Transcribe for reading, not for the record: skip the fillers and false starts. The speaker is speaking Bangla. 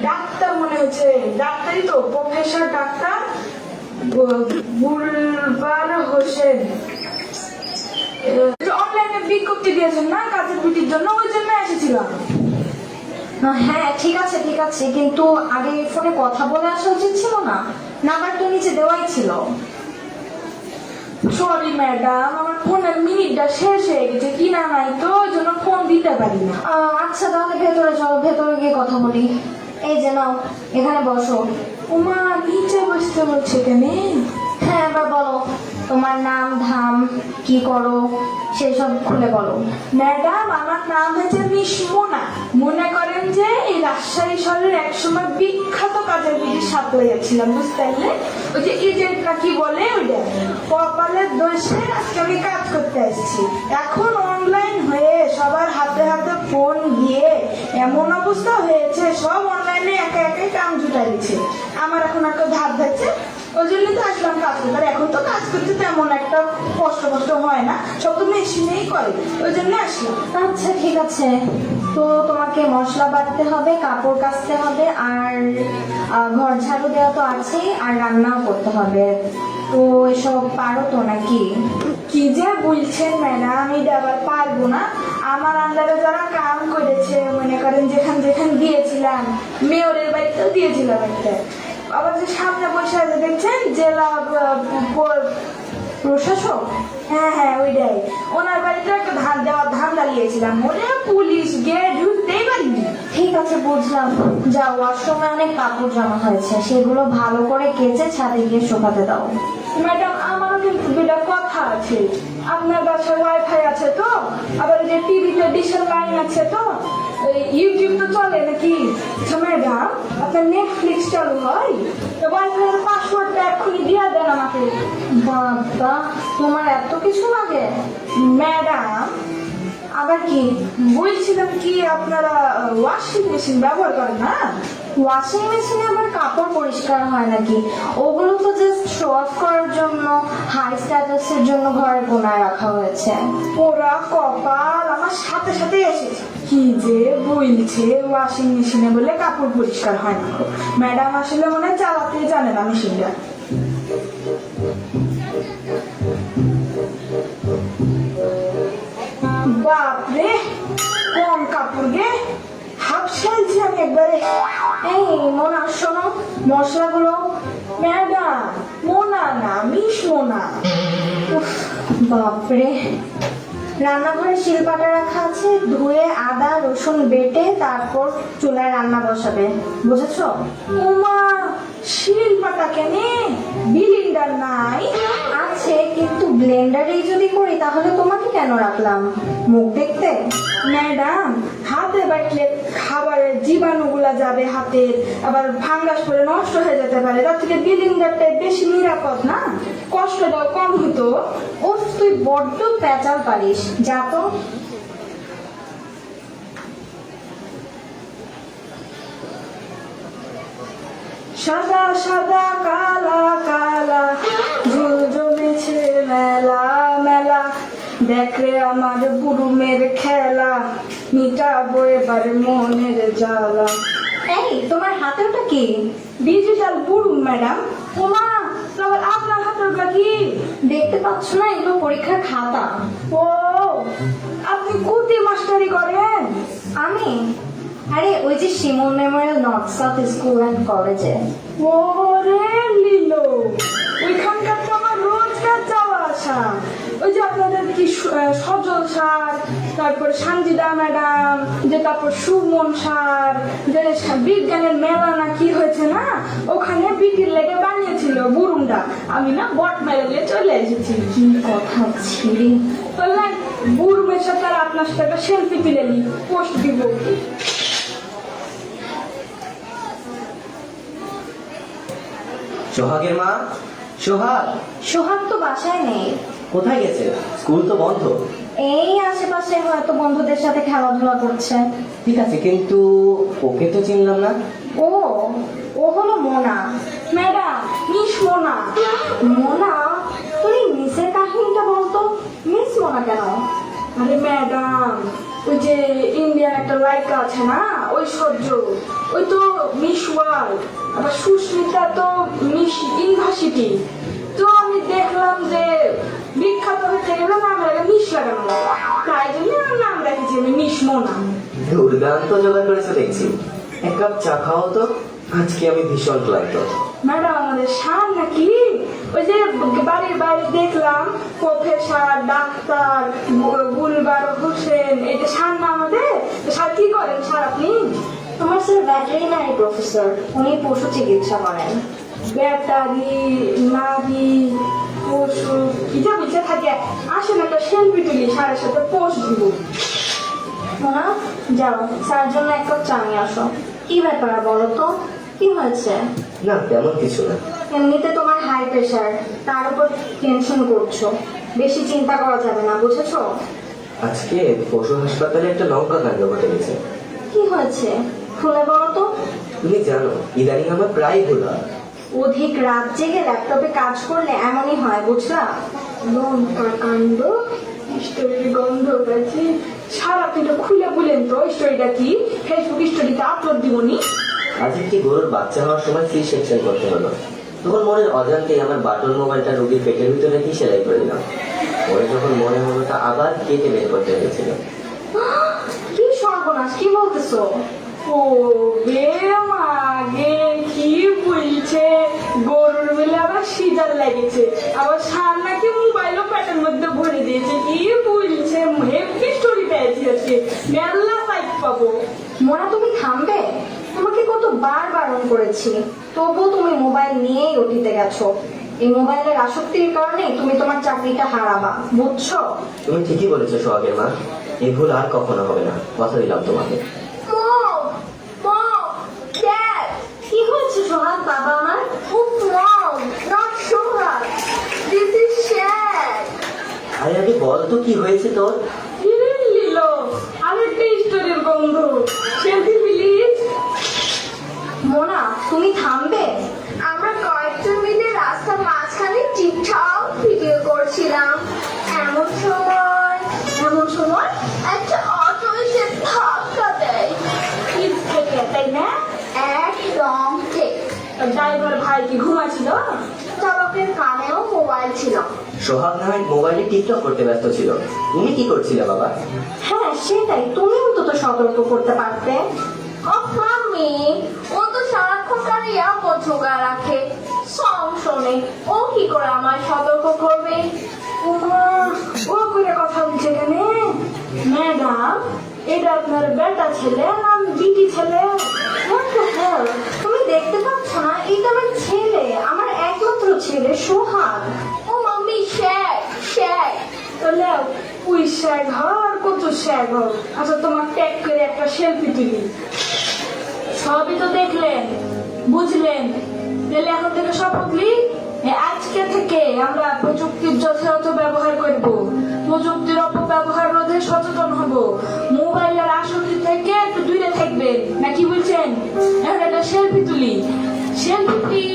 ডাক্তার মনে হচ্ছে, ডাক্তারই তো, প্রফেসর ডাক্তার বুলবাল হোসেন। অনলাইনে বিজ্ঞপ্তি দিয়েছেন না কাজের বিটির জন্য, ওই জন্য এসেছিলাম। হ্যাঁ ঠিক আছে ঠিক আছে, কিন্তু আগে ফোনে কথা বলে আসা উচিত ছিল না? নাম্বার তো নিচে দেওয়াই ছিল। সরি ম্যাডাম, আমার ফোনের মিনিটটা শেষ হয়ে গেছে, কিনা নাই তো, ওই জন্য ফোন দিতে পারি না। আচ্ছা তাহলে ভেতরে চলো, ভেতরে গিয়ে কথা বলি। এই যে নাও, এখানে বসো। ওমা, নিচে বসতে বলছে কেন? হ্যাঁ এবার বলো, তোমার নাম ধাম, কি করো সেই সব খুলে বলো। ম্যাডাম, আমার নাম হচ্ছে মিস মোনা। মনে করেন যে এই রাজশাহী শহরের একসময় বিখ্যাত কাজের বিটির সাপ্লাই ছিলাম, বুঝতে পারলে? ওই যে এজেন্ট না কি বলে, ওইটা কপালের দোষে আজকে আমি কাজ করতে আসছি। এখন অনলাইন হয়ে সবার হাতে হাতে ফোন গিয়ে এমন অবস্থা হয়েছে, সব অনলাইনে একা একাই কাম জুটাই দিচ্ছে। আমার এখন একটা ধার ধারছে, ওই জন্য তো আসলাম কাজ করতে। আর এখন তো কাজ করতে তেমন একটা কষ্ট হয় না, সব তো মেশিনেই করে, ওই জন্য আসলাম। আচ্ছা ঠিক আছে, তো তোমাকে মশলা বাটতে হবে, কাপড় কাচতে হবে, আর ঘর ঝাড়ু দেওয়া তো আছেই, আর রান্নাও করতে হবে। তো এসব পারো তো নাকি? কি যে বলছেন ম্যাডাম, এটা আবার পারবো না? আমার আন্ডারে যারা কাম করেছে, মনে করেন যেখানে দিয়েছিলাম, মেয়রের বাড়িতেও দিয়েছিলাম একটা, আবার যে সামনে বসে আছে দেখছেন জেলা প্রশাসক, হ্যাঁ ওইটাই, ওনার বাড়িতে একটা ধান দাঁড়িয়েছিলাম, ওরে পুলিশ গিয়ে ঢুকতেই পারিনি। ঠিক আছে বুঝলাম, যাও, ওয়াশরুমে অনেক কাপড় জমা হয়েছে, সেগুলো ভালো করে কেচে ছাদে গিয়ে শুকাতে দাও। ম্যাডাম, আমারও কিন্তু দুটা কথা আছে। আপনার বাসায় ওয়াইফাই আছে তো? আবার যে টিভিতে ডিশের লাইন আছে তো? ইউটিউব তো চলে নাকি? আচ্ছা ম্যাডাম, আপনার নেটফ্লিক্স চালু হয়? তো ওয়াইফাই এর পাসওয়ার্ডটা এক্ষুনি দিয়ে দেন আমাকে। বাবা, তোমার এত কিছু লাগে? ম্যাডাম, আবার কি? বলছিলাম কি, আপনারা ওয়াশিং মেশিন ব্যবহার করেন না? ওয়াশিং মেশিনে আবার কাপড় পরিষ্কার হয় নাকি? ওগুলো তো জাস্ট শো অফ করার জন্য, হাই স্ট্যাটাসের জন্য ঘরের কোনায় রাখা হয়েছে। ওরা কপাল আমার সাথে সাথে এসেছে। কি যে বলছে, ওয়াশিং মেশিনে বলে কাপড় পরিষ্কার হয় না। ম্যাডাম আসলে মনে হয় চালাতে জানে না মেশিনটা। বাপরে, কম কাপড় গে, হাফ সেলছি আমি একবারে। এই মোনা শোনো, মশলাগুলো। ম্যাডাম, মোনা না, মিস মোনা। উফ, বাপরে। রান্নাঘরে শিলপাটা রাখা আছে, ধুয়ে আদা রসুন বেটে তারপর চুলায় রান্না বসাবে, বুঝেছো? উমা, শিলপাটা কেনে? বিলিন্ডার নাই? আছে, কিন্তু ব্লেন্ডারেই যদি করি তাহলে তোমাকে কেন রাখলাম, মুখ দেখতে? ম্যাডাম, হাতে বাটলে খাবারের জীবাণুগুলা যাবে হাতে, আবার ফাঙ্গাস করে নষ্ট হয়ে যেতে পারে। তার থেকে বিলিন্ডারটাই বেশি নিরাপদ না? কষ্টটাও কম হতো। উফ, তুই বড্ড পেঁচাল পারিস, যা তো। সাদা সাদা কালা কালা ঝুল জমেছে মেলা মেলা, দেখরে আমার বুড়ুমের খেলা, মিটাবো এবার মনের জ্বালা। এই তোমার হাতে ওটা কি? ডিজিটাল বুড়ুম ম্যাডাম। ওমা, আবার আপনার হাতে ওটা কি? দেখতে পাচ্ছ না, এগুলো পরীক্ষার খাতা। ও, আপনি কুতি মাস্টারি করেন? আমি? আরে ওই যে Shimul memorial north south school and কলেজে। ওরে লিলো, ওইখানকার তো আমার রোজগার যাওয়া আসা। ওই যে আপনাদের কি সজল স্যার, তারপর সানজিদা ম্যাডাম, যে তারপর সুমন স্যার, যে বিজ্ঞানের মেলা না কি হয়েছে না, ওখানে বিটির লেগে বানিয়েছিল বুরুমটা। আমি না বট মেরে দিয়ে চলে এসেছি। কি কথা ছিড়ি! বললেন বুরুমের সাথে আর আপনার সাথে একটা সেলফি তুলে নি, পোস্ট দিব। সোহাগের মা, সোহাগ সোহাগ তো বাসায় নেই। কোথায় গেছে? স্কুল তো বন্ধ। এই আশেপাশে হয়তো বন্ধুদের সাথে খেলাধুলা করছে। ঠিক আছে, কিন্তু ওকে তো চিনলাম না। ও, ও হলো মোনা। Madam, miss Mona. মোনা? তুই মিসের কাহিনীটা বলতো, মিস মোনা কেন? আরে ম্যাডাম, ওই যে ইন্ডিয়ান একটা লাইকা আছে না, ঐশ্বর্য, ওই তো মিস ওয়ার্ল্ড, আবার সুস্মিতা তো মিস ইউনিভার্সিটি। তো আমি দেখলাম যে বিখ্যাত হতে গেলে নাম লাগে মিস লাগানো লাগে, তাই জন্য আমার নাম রেখেছি আমি মিস মোনা। দুর্দান্ত জোগাড় করেছো দেখছি। এক কাপ চা খাও তো, আজকে আমি ভীষণ ক্লান্ত। ম্যাডাম আমাদের সার নাকি, ওই যে বাড়ির বাইরে দেখলাম প্রফেসর ডাক্তার গুলবার হোসেন, এটা সার না আমাদের। স্যার কি করেন স্যার আপনি? তোমার স্যার ভেটেরিনারি প্রফেসর, উনি পশু চিকিৎসা করেন। ব্যাটারি নারী পশু কিটা বুঝে থাকে। আসেন একটা সেলফি তুলি, স্যারের সাথে পোস্ট দিব। মোনা, যাও স্যার জন্য এক কাপ চা নিয়ে আসো। কি ব্যাপার বলো তো, কি হয়েছে? না তেমন কিছু না। এমনিতে তোমার হাই প্রেশার, তার উপর টেনশন করছো, বেশি চিন্তা করা যাবে না, বুঝেছো? আজকে পশু হাসপাতালে একটা লঙ্কা কাণ্ড ঘটে গেছে। কি হয়েছে খুলে বলো তো। তুমি জানো ইদানিং আমার প্রায় ভুল হয়। অধিক রাত জেগে ল্যাপটপে কাজ করলে এমনই হয়, বুঝলা? লঙ্কা কাণ্ড, স্টোরির গন্ধ পেয়েছি। স্যার আপনি তো খুলে বলেন তো স্টোরিটা কি, ফেসবুক স্টোরিতে আপলোড দিবনি। আজ একটি গরুর বাচ্চা হওয়ার সময় সি সেকশন করতে হলো। তখন মনের অজান্তেই আমার বাটন মোবাইলটা রোগীর পেটের ভিতরে রেখে সেলাই করে দিলাম। পরে যখন মনে হলো তা আবার কেটে বের করতে হয়েছিল। কি সর্বনাশ, কি বলতেছো? ও বে মাগে, কি বলছে, গরুর বেলা আবার সিজার লেগেছে, আবার সার নাকি মোবাইলও পেটের মধ্যে ভরে দিয়েছে। কি বলছে, হেভি স্টোরি পেয়েছি আজকে, মেলা লাইক পাবো। মোনা তুমি থামবে? তোমাকে কতবার বারণ করেছি, তবুও তুমি মোবাইল নিয়েই অতীতে গেছো। এই মোবাইলের আসক্তির কারণে তুমি তোমার চাকরিটা হারাবা, বুঝছো? তুমি ঠিকই বলেছো সোহাগের মা, এই ভুল আর কখনো হবে না, কথা দিলাম তোমাকে। কি হয়েছে সোহাগ বাবা আমার? আরে আগে বল তো কি হয়েছে তোর? কিরে নিল আরেকটা স্টোরির গন্ধ, সেলফি প্লিজ। মোনা তুমি থামবে? আমরা কয়েকজন মিলে রাস্তার মাঝখানে টিকটক ভিডিও করছিলাম। এমন সময় একটা অটো এসে ধাক্কা দেয়। ঠিক থেকে তাই না? একদম ঠিক। ড্রাইভার ভাই কি ঘুমাচ্ছিল? চালকের কানেও মোবাইল ছিল। সোহাগ না হয় মোবাইলে টিকটক করতে ব্যস্ত ছিল, তুমি কি করছিলে বাবা? হ্যাঁ সেটাই, তুমি অন্তত সতর্ক করতে পারতে। ও মাম্মি, ও তো সারাক্ষণ তার ইয়ারপড ঢোকা রাখে, সং শোনে। ও কি করে আমায় সতর্ক করবে? ও করে কথা বলছে কেন? ম্যাডাম এটা আপনার বেটা ছেলে না বিটি ছেলে? What the hell? তুমি দেখতে পাচ্ছ না, এটা আমার ছেলে, আমার একমাত্র ছেলে সোহাগ। ও মাম্মি, শেখ। তাহলে ওই শ্যাগ ঘর কত শ্যাগ ঘর। আচ্ছা তোমার ট্যাগ করে একটা সেলফি তুলি। সবই তো দেখলেন বুঝলেন, তাহলে এখন থেকে শপথ নিই, আজকে থেকে আমরা প্রযুক্তির যথাযথ ব্যবহার করব, প্রযুক্তির অপব্যবহার রোধে সচেতন হব, মোবাইলের আসক্তি থেকে একটু দূরে থাকবেন, নাকি বলছেন? এখন একটা সেলফি তুলি, সেলফি